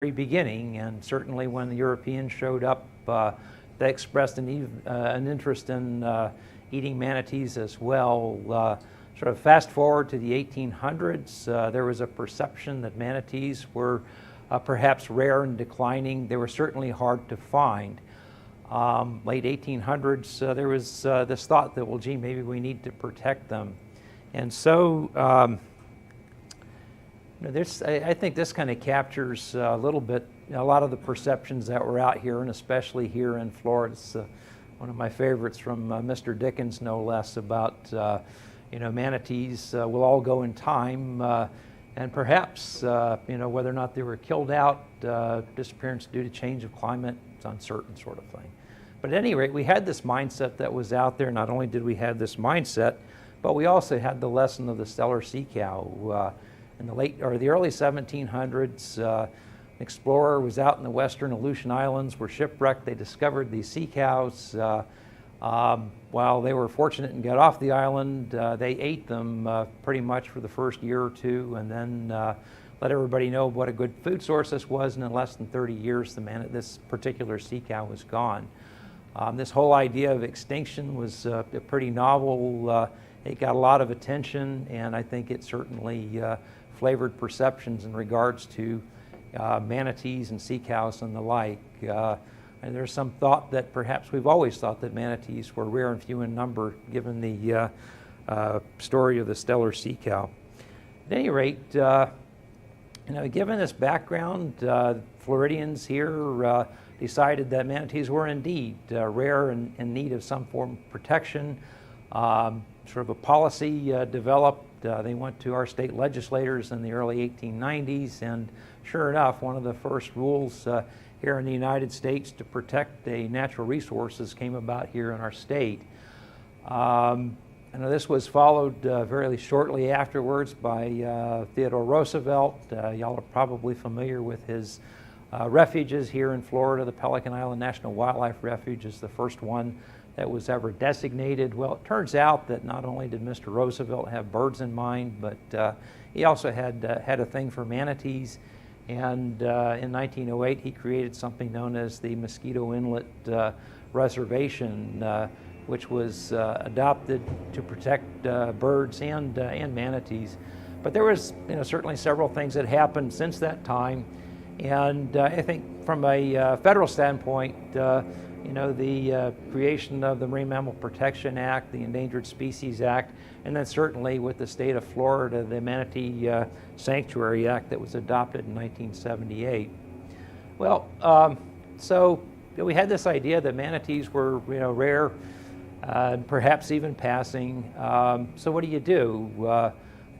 very beginning, and certainly when the Europeans showed up, they expressed an interest in eating manatees as well. Sort of fast forward to the 1800s, there was a perception that manatees were perhaps rare and declining. They were certainly hard to find. Late 1800s, there was this thought that, well, gee, maybe we need to protect them. And so I think this kind of captures a little bit, a lot of the perceptions that were out here, and especially here in Florida. It's one of my favorites from Mr. Dickens, no less, about manatees will all go in time, and perhaps whether or not they were killed out, disappearance due to change of climate, it's uncertain, sort of thing. But at any rate, we had this mindset that was out there. Not only did we have this mindset, but we also had the lesson of the stellar sea cow. In the early 1700s, an explorer was out in the western Aleutian Islands, were shipwrecked. They discovered these sea cows. While they were fortunate and got off the island, they ate them pretty much for the first year or two, and then let everybody know what a good food source this was, and in less than 30 years, this particular sea cow was gone. This whole idea of extinction was pretty novel. It got a lot of attention, and I think it certainly flavored perceptions in regards to manatees and sea cows and the like. And there's some thought that perhaps we've always thought that manatees were rare and few in number, given the story of the stellar sea cow. At any rate, given this background, Floridians here decided that manatees were indeed rare and in need of some form of protection. Sort of a policy developed. They went to our state legislators in the early 1890s, and sure enough, one of the first rules here in the United States to protect the natural resources came about here in our state. I know this was followed very shortly afterwards by Theodore Roosevelt. Y'all are probably familiar with his refuges here in Florida. The Pelican Island National Wildlife Refuge is the first one that was ever designated. Well, it turns out that not only did Mr. Roosevelt have birds in mind, but he also had a thing for manatees. And in 1908, he created something known as the Mosquito Inlet Reservation, which was adopted to protect birds and manatees. But there was certainly several things that happened since that time. And I think from a federal standpoint, the creation of the Marine Mammal Protection Act, the Endangered Species Act, and then certainly with the state of Florida, the Manatee Sanctuary Act that was adopted in 1978. Well, so we had this idea that manatees were rare, perhaps even passing. So what do you do? I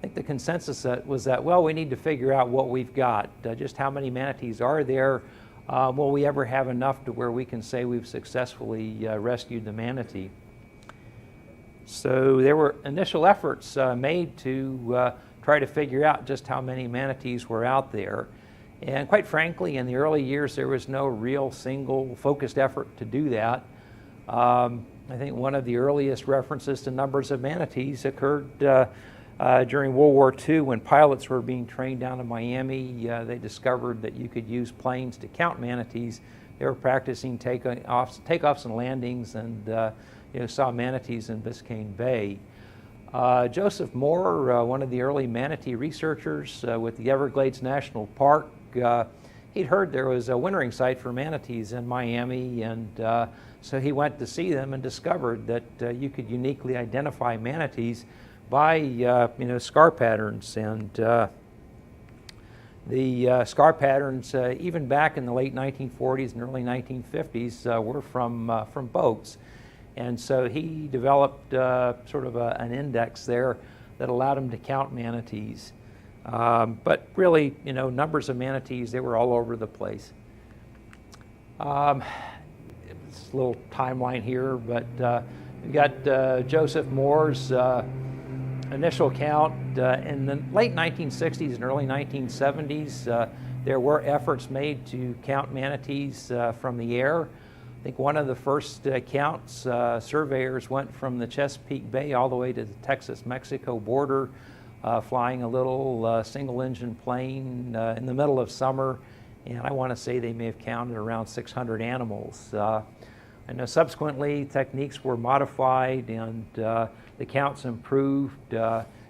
think the consensus was that, well, we need to figure out what we've got. Just how many manatees are there? Will we ever have enough to where we can say we've successfully rescued the manatee? So there were initial efforts made to try to figure out just how many manatees were out there. And quite frankly, in the early years, there was no real single focused effort to do that. I think one of the earliest references to numbers of manatees occurred during World War II, when pilots were being trained down in Miami. They discovered that you could use planes to count manatees. They were practicing takeoffs and landings, and saw manatees in Biscayne Bay. Joseph Moore, one of the early manatee researchers with the Everglades National Park, he'd heard there was a wintering site for manatees in Miami, and so he went to see them and discovered that you could uniquely identify manatees by scar patterns. And the scar patterns, even back in the late 1940s and early 1950s, were from boats. And so he developed sort of an index there that allowed him to count manatees. But really, numbers of manatees, they were all over the place. It's a little timeline here, but we got Joseph Moore's initial count. In the late 1960s and early 1970s, there were efforts made to count manatees from the air. I think one of the first counts, surveyors went from the Chesapeake Bay all the way to the Texas-Mexico border, flying a little single-engine plane in the middle of summer, and I want to say they may have counted around 600 animals. I know subsequently techniques were modified and the counts improved.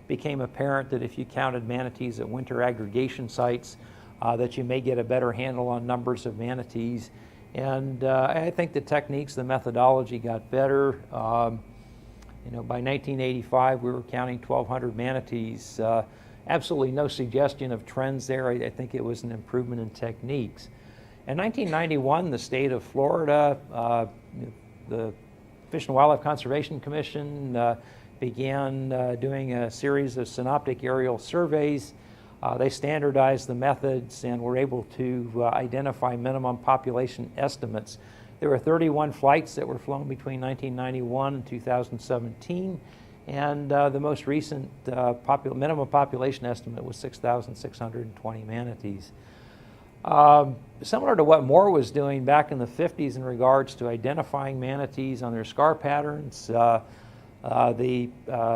Became apparent that if you counted manatees at winter aggregation sites, that you may get a better handle on numbers of manatees. And I think the techniques, the methodology got better. You know, by 1985, we were counting 1,200 manatees. Absolutely no suggestion of trends there. I think it was an improvement in techniques. In 1991, the state of Florida, the Fish and Wildlife Conservation Commission began doing a series of synoptic aerial surveys. They standardized the methods and were able to identify minimum population estimates. There were 31 flights that were flown between 1991 and 2017, and the most recent minimum population estimate was 6,620 manatees. Similar to what Moore was doing back in the 50s in regards to identifying manatees on their scar patterns, the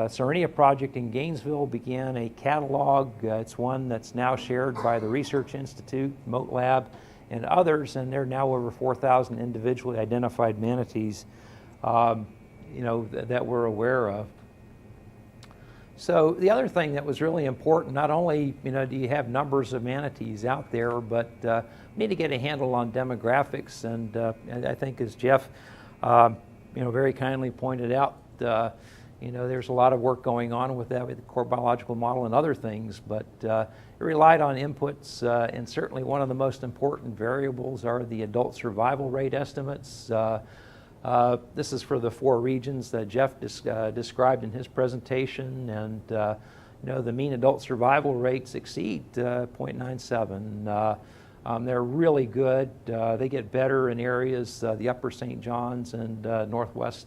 Serenia project in Gainesville began a catalog. It's one that's now shared by the Research Institute, Mote Lab, and others, and there are now over 4,000 individually identified manatees, you know, that we're aware of. So the other thing that was really important, not only, you know, do you have numbers of manatees out there, but you need to get a handle on demographics. And I think, as Jeff, you know, very kindly pointed out, you know, there's a lot of work going on with that, with the core biological model and other things, but it relied on inputs, and certainly one of the most important variables are the adult survival rate estimates. This is for the 4 regions that Jeff described in his presentation, and you know, the mean adult survival rates exceed 0.97. They're really good. They get better in areas, the Upper St. John's and Northwest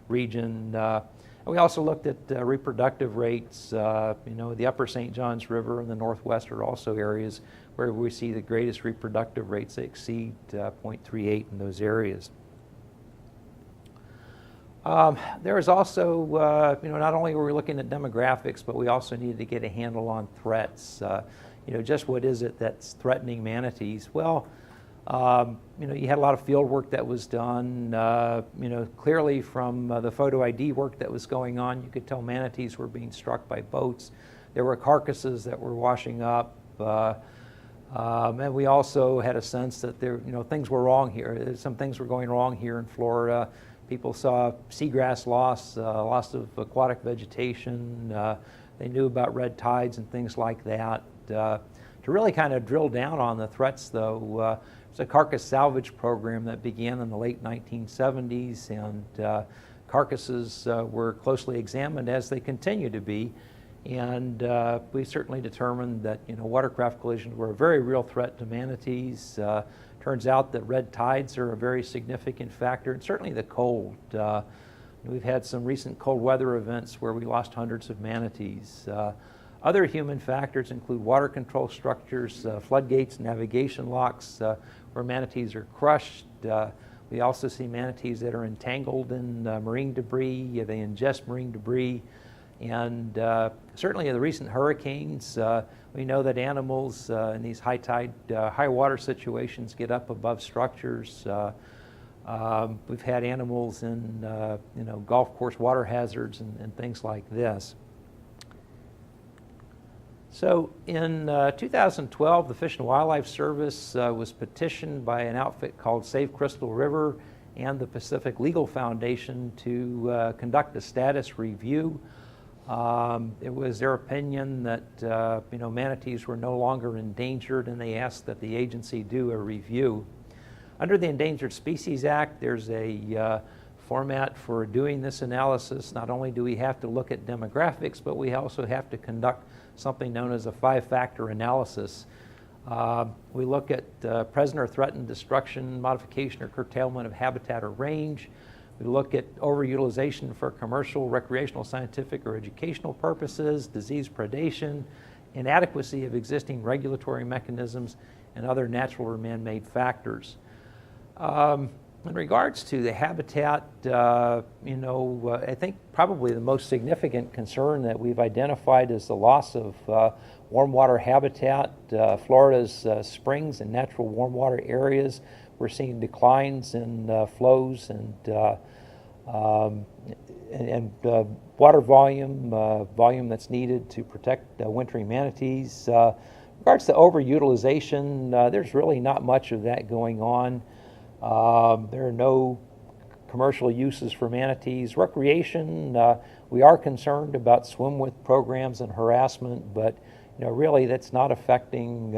region. We also looked at reproductive rates. You know, the Upper St. John's River and the Northwest are also areas where we see the greatest reproductive rates. They exceed 0.38 in those areas. There is also, you know, not only were we looking at demographics, but we also needed to get a handle on threats. You know, just what is it that's threatening manatees? Well, you know, you had a lot of field work that was done. You know, clearly from the photo ID work that was going on, you could tell manatees were being struck by boats. There were carcasses that were washing up. And we also had a sense that there, you know, things were wrong here. Some things were going wrong here in Florida. People saw seagrass loss, loss of aquatic vegetation. They knew about red tides and things like that. To really kind of drill down on the threats, though, it's a carcass salvage program that began in the late 1970s, and carcasses were closely examined, as they continue to be. And we certainly determined that, you know, watercraft collisions were a very real threat to manatees. Turns out that red tides are a very significant factor, and certainly the cold. We've had some recent cold weather events where we lost hundreds of manatees. Other human factors include water control structures, floodgates, navigation locks, where manatees are crushed. We also see manatees that are entangled in marine debris. They ingest marine debris. And certainly in the recent hurricanes, we know that animals in these high tide, high water situations get up above structures. We've had animals in you know, golf course water hazards and things like this. So in 2012, the Fish and Wildlife Service was petitioned by an outfit called Save Crystal River and the Pacific Legal Foundation to conduct a status review. It was their opinion that you know, manatees were no longer endangered, and they asked that the agency do a review. Under the Endangered Species Act, there's a format for doing this analysis. Not only do we have to look at demographics, but we also have to conduct something known as a 5-factor analysis. We look at present or threatened destruction, modification, or curtailment of habitat or range. We look at overutilization for commercial, recreational, scientific, or educational purposes, disease predation, inadequacy of existing regulatory mechanisms, and other natural or man-made factors. In regards to the habitat, I think probably the most significant concern that we've identified is the loss of warm water habitat. Florida's springs and natural warm water areas, we're seeing declines in flows and water volume that's needed to protect wintering manatees. In regards to overutilization, there's really not much of that going on. There are no commercial uses for manatees. Recreation, we are concerned about swim with programs and harassment, but really that's not affecting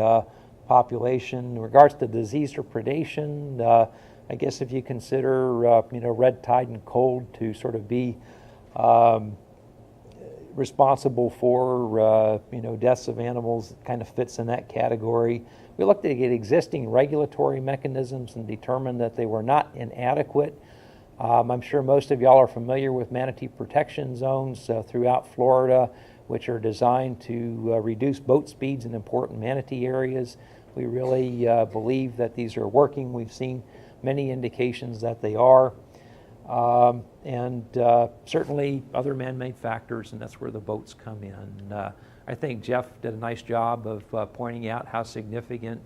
population. In regards to disease or predation, I guess if you consider red tide and cold to sort of be responsible for deaths of animals, it kind of fits in that category. We looked at existing regulatory mechanisms and determined that they were not inadequate. I'm sure most of y'all are familiar with Manatee Protection zones throughout Florida, which are designed to reduce boat speeds in important manatee areas. We really believe that these are working. We've seen many indications that they are. And certainly other man-made factors, and that's where the boats come in. I think Jeff did a nice job of pointing out how significant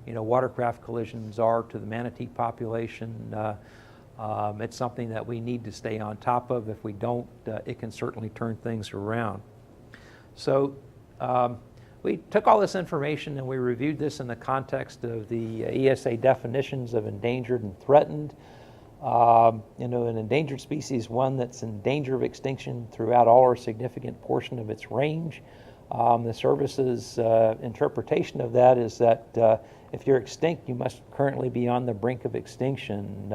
watercraft collisions are to the manatee population. It's something that we need to stay on top of. If we don't, it can certainly turn things around. So we took all this information and we reviewed this in the context of the ESA definitions of endangered and threatened. An endangered species, one that's in danger of extinction throughout all or significant portion of its range. The service's interpretation of that is that if you're extinct, you must currently be on the brink of extinction.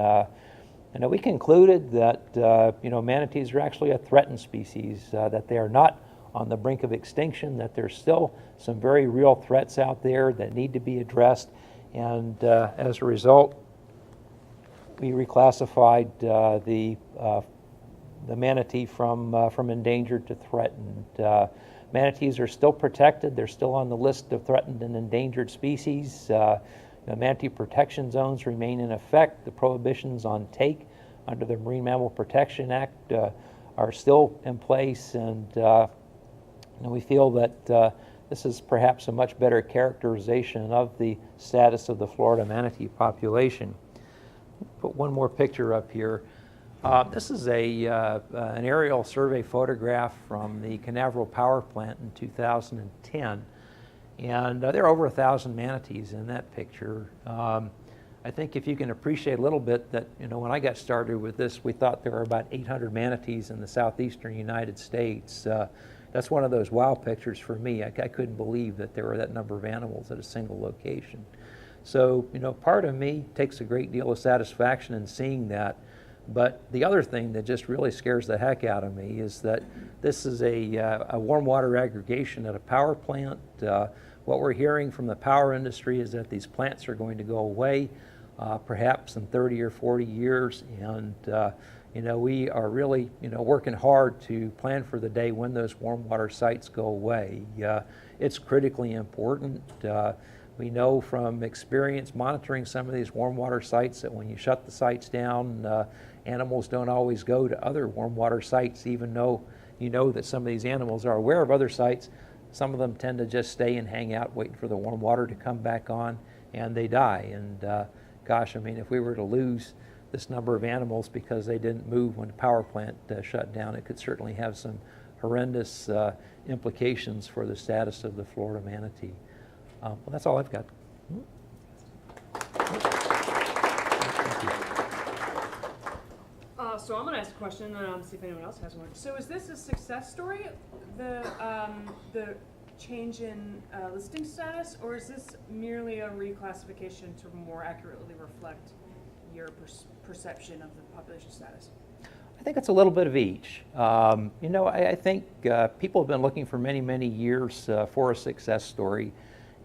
We concluded that manatees are actually a threatened species, that they are not on the brink of extinction, that there's still some very real threats out there that need to be addressed, and as a result, we reclassified the manatee from endangered to threatened. Manatees are still protected. They're still on the list of threatened and endangered species. The Manatee Protection zones remain in effect. The prohibitions on take under the Marine Mammal Protection Act are still in place, and we feel that this is perhaps a much better characterization of the status of the Florida manatee population. Put one more picture up here. This is an aerial survey photograph from the Canaveral Power Plant in 2010, and there are over 1,000 manatees in that picture. I think if you can appreciate a little bit that, when I got started with this, we thought there were about 800 manatees in the southeastern United States. That's one of those wow pictures for me. I couldn't believe that there were that number of animals at a single location. So, part of me takes a great deal of satisfaction in seeing that. But the other thing that just really scares the heck out of me is that this is a warm water aggregation at a power plant. What we're hearing from the power industry is that these plants are going to go away, perhaps in 30 or 40 years. And, we are really, working hard to plan for the day when those warm water sites go away. It's critically important. We know from experience monitoring some of these warm water sites that when you shut the sites down, animals don't always go to other warm water sites, even though you know that some of these animals are aware of other sites. Some of them tend to just stay and hang out waiting for the warm water to come back on, and they die. And gosh, if we were to lose this number of animals because they didn't move when the power plant shut down, it could certainly have some horrendous implications for the status of the Florida manatee. Well, that's all I've got. So I'm going to ask a question and see if anyone else has one. So is this a success story, the change in listing status, or is this merely a reclassification to more accurately reflect your perception of the population status? I think it's a little bit of each. I think people have been looking for many, many years for a success story.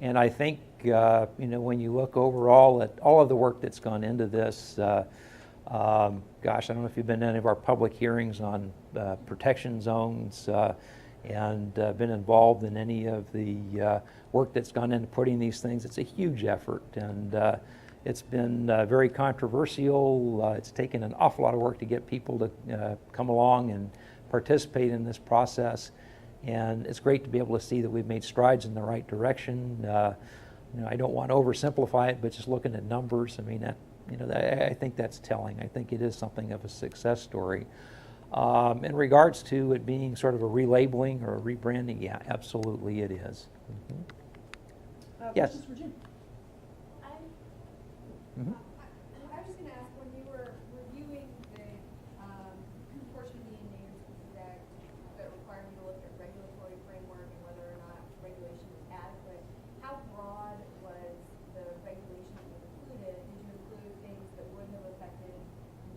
And I think, when you look overall at all of the work that's gone into this, gosh, I don't know if you've been to any of our public hearings on protection zones and been involved in any of the work that's gone into putting these things. It's a huge effort. And It's been very controversial. It's taken an awful lot of work to get people to come along and participate in this process. And it's great to be able to see that we've made strides in the right direction. I don't want to oversimplify it, but just looking at numbers, I mean, I think that's telling. I think it is something of a success story. In regards to it being sort of a relabeling or a rebranding, yeah, absolutely it is. Yes. Questions for Jim? I was just going to ask, when you were reviewing the portion of the Endangered Species Act that required you to look at regulatory framework and whether or not regulation was adequate, how broad was the regulation that was included? Did you include things that wouldn't have affected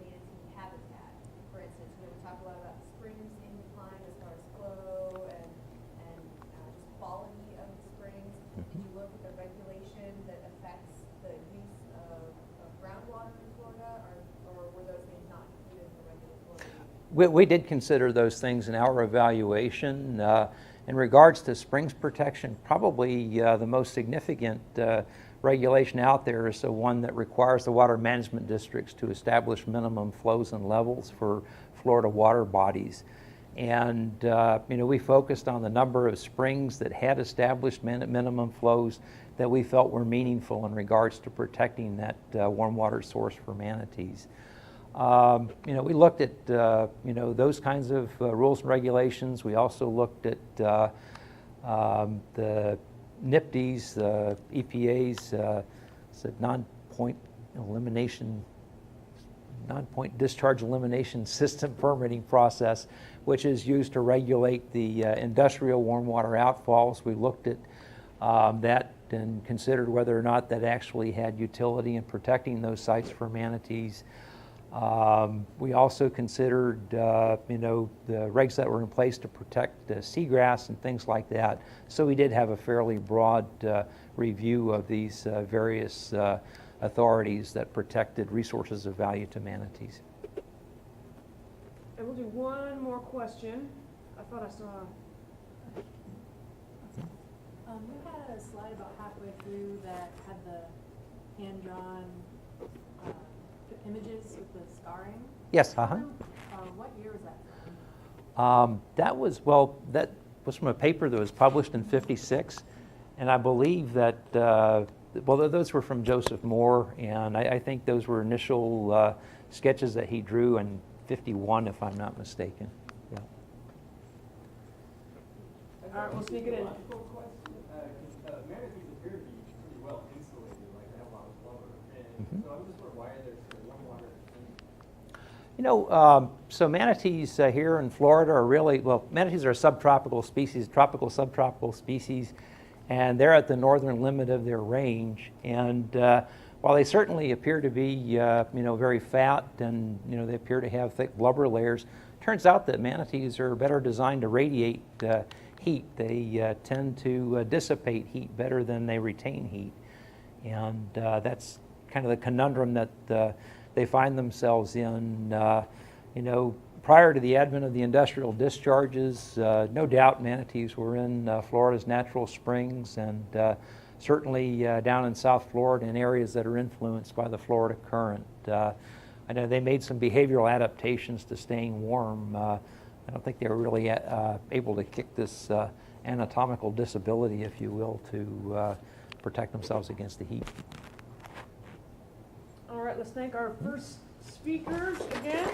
manatee habitat? For instance, we talk a lot about springs in decline as far as flow and just quality of the springs. Did you look at the regulation that affects the use of groundwater in Florida, or were those things not included in the regulatory? We did consider those things in our evaluation. In regards to springs protection, probably the most significant regulation out there is the one that requires the water management districts to establish minimum flows and levels for Florida water bodies. And we focused on the number of springs that had established minimum flows that we felt were meaningful in regards to protecting that warm water source for manatees. We looked at those kinds of rules and regulations. We also looked at the NIPD's, the EPA's non-point discharge elimination system permitting process, which is used to regulate the industrial warm water outfalls. We looked at that and considered whether or not that actually had utility in protecting those sites for manatees. We also considered, the regs that were in place to protect seagrass and things like that. So we did have a fairly broad review of these various authorities that protected resources of value to manatees. And we'll do one more question. I thought I saw. You had a slide about halfway through that had the hand-drawn images with the scarring. Yes, What year was that from? that was from a paper that was published in '56, and I believe that, those were from Joseph Moore, and I think those were initial sketches that he drew in '51, if I'm not mistaken. Yeah. All right, we'll sneak it in. Manatees appear to be pretty well insulated, like they have a lot of blubber, and so I'm just wondering why there's warm water. So manatees here in Florida are really, manatees are a subtropical species, tropical subtropical species, and they're at the northern limit of their range. And while they certainly appear to be, very fat, and they appear to have thick blubber layers, turns out that manatees are better designed to radiate heat. They tend to dissipate heat better than they retain heat, and that's kind of the conundrum that they find themselves in. Prior to the advent of the industrial discharges, no doubt manatees were in Florida's natural springs, and certainly down in South Florida in areas that are influenced by the Florida current. I know they made some behavioral adaptations to staying warm. I don't think they were really able to kick this anatomical disability, if you will, to protect themselves against the heat. All right, let's thank our first speakers again.